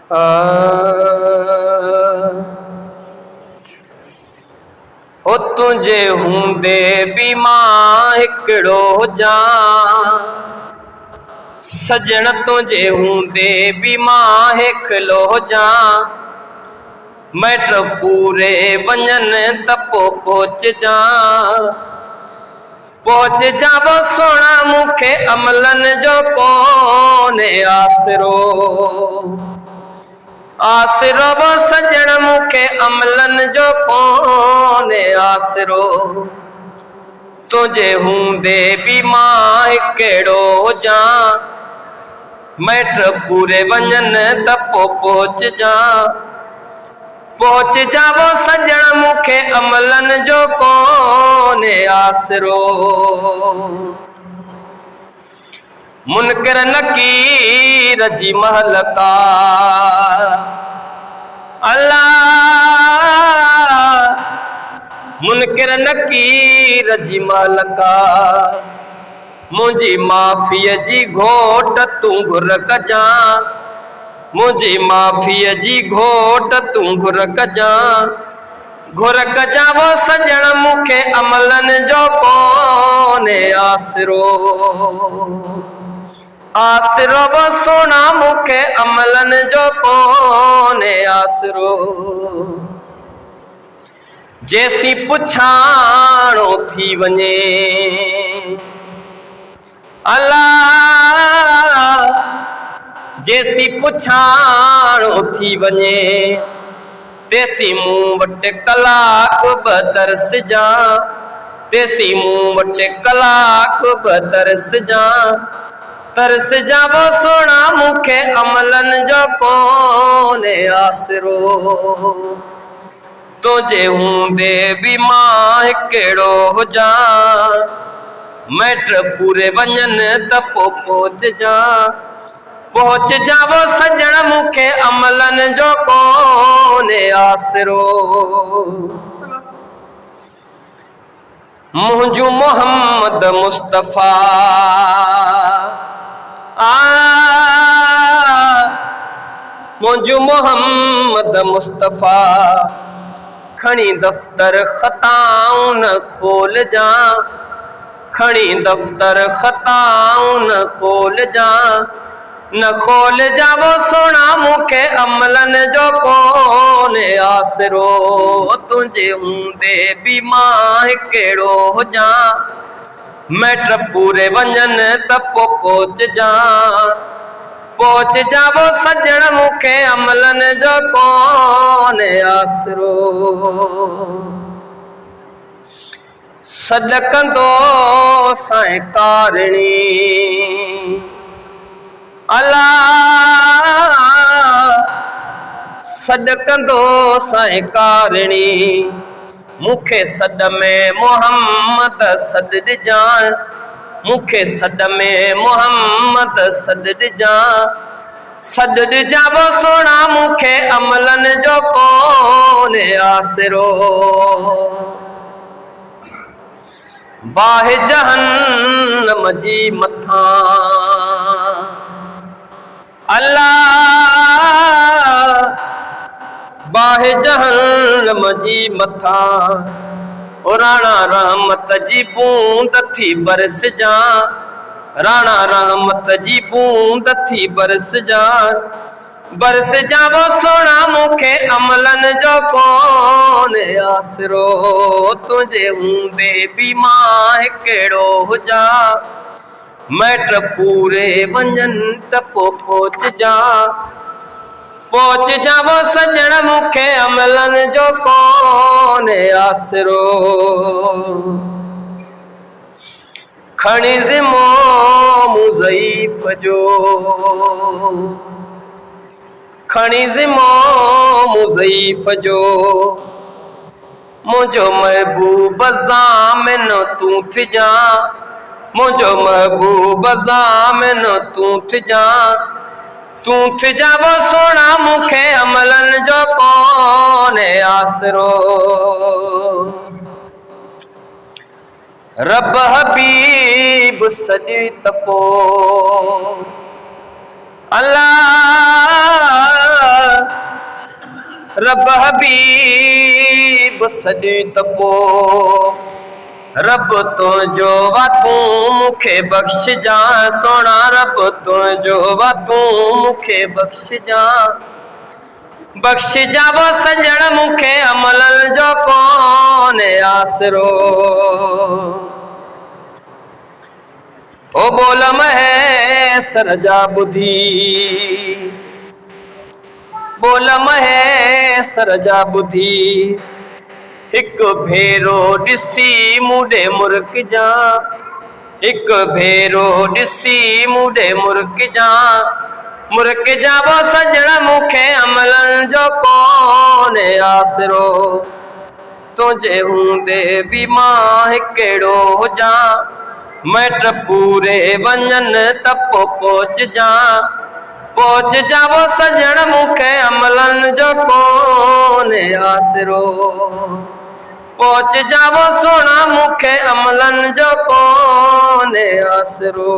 ओ तुझे हुंदे भी मां हिकड़ो जा सजण, तुझे हुंदे भी मां हिकड़ो जा मैट पूरे वञन त पोइ पहुच जा वो सोना मूंखे अमलन जो कोने आसरो वो सजण मूंखे अमलन जो कोने आसरो तुझे हुंदे भी मां हिकड़ो जा मैट पूरे वञन त पोइ पहुच जा वो सजण मूंखे अमलन जो कोने आसरो मुनकर नकीर जी महल का अल्लाह मुनकर नकीर जी महल का मुंहिंजी माफ़ीअ जी घोट तूं घुर कजां मुझे माफ़ीअ जी घोट तूं घुर कजां वो सजण मूंखे अमलन जो कोने आसरो वो सोना मूंखे अमलन जो कोने आसरो जैसी पुछाणो थी वञे अल्लाह जैसी पुछाणो थी वञे तेसी मूं वटि कलाक ब तरस जा तेसी मूं वटि कलाक ब तरस जा वो सोना मूंखे अमलन जो कोने आसरो तुझे हुंदे भी मां हिकड़ो हुजा मैट पूरे वञन त पोइ पहुच जा वो सजण मूंखे अमलन जो कोने आसरो मुंहिंजो मोहम्मद मुस्तफ़ा मुंहिंजो मोहम्मद मुस्तफ़ा खणी दफ़्तर ख़ताऊं न खोल जा खणी दफ़्तर ख़ताऊं न खोल जा वो सोना मूंखे अमलन जो कोने आसरो तुझे हुंदे भी मां हिकड़ो हुजा मैट पूरे वञन त पोइ पहुच जा वो सजण मूंखे अमलन जो कोने आसरो सॾकंदो साईं कारणी अल्लाह सॾकंदो साईं कारणी मूंखे सॾ में मोहम्मद सॾ ॾिजां मूंखे सॾ में मोहम्मद सॾ ॾिजां वो सोना मूंखे अमलन जो कोने आसरो बाहि जहन्नम जी मथां अल्लाह बाहि जहन्नम जी मथां राणा रहमत जी बूंद थी बरस जा राणा रहमत जी बूंद थी बरस जा वो सोना मूंखे अमलन जो कोने आसरो तुझे हुंदे भी मां हिकड़ो हुजा मैट पूरे वञन त पोइ पहुच जा वो सजण मूंखे अमलन जो कोने आसरो खणी ज़िमो मूं ज़ईफ़ जो खणी ज़िमो मूं ज़ईफ़ जो मुंहिंजो महबूब ज़ामिन तूं थिजां मुंहिंजो महबूब ज़ामिन तूं थिजां वो सोना मूंखे अमलन जो कोने आसरो रब हबीब सॼी तपो अल्लाह रब हबीब सॼी तपो रब तुंहिंजो वातू मूंखे बख़्शिजा सोना रब तुंहिंजो वातू मूंखे बख़्शिजा बख़्शिजा वो सजण मूंखे अमलनि जो कोन्हे आसरो ओ बोल महेसर जा ॿुधी बोल महेसर जा ॿुधी हिकु भेरो ॾिसी मूंॾे मुर्किजा हिकु भेरो ॾिसी मूंॾे मुर्किजा वो सजण मूंखे अमलनि जो कोन्हे आसरो तुंहिंजे हूंदे बि मां हिकड़ो हुजां मैट पूरे वञनि त पोइ पहुचजा वो सजण मूंखे अमलनि जो कोन्हे आसरो पहुचजा वो सोना मूंखे अमलनि जो कोन्हे आसरो।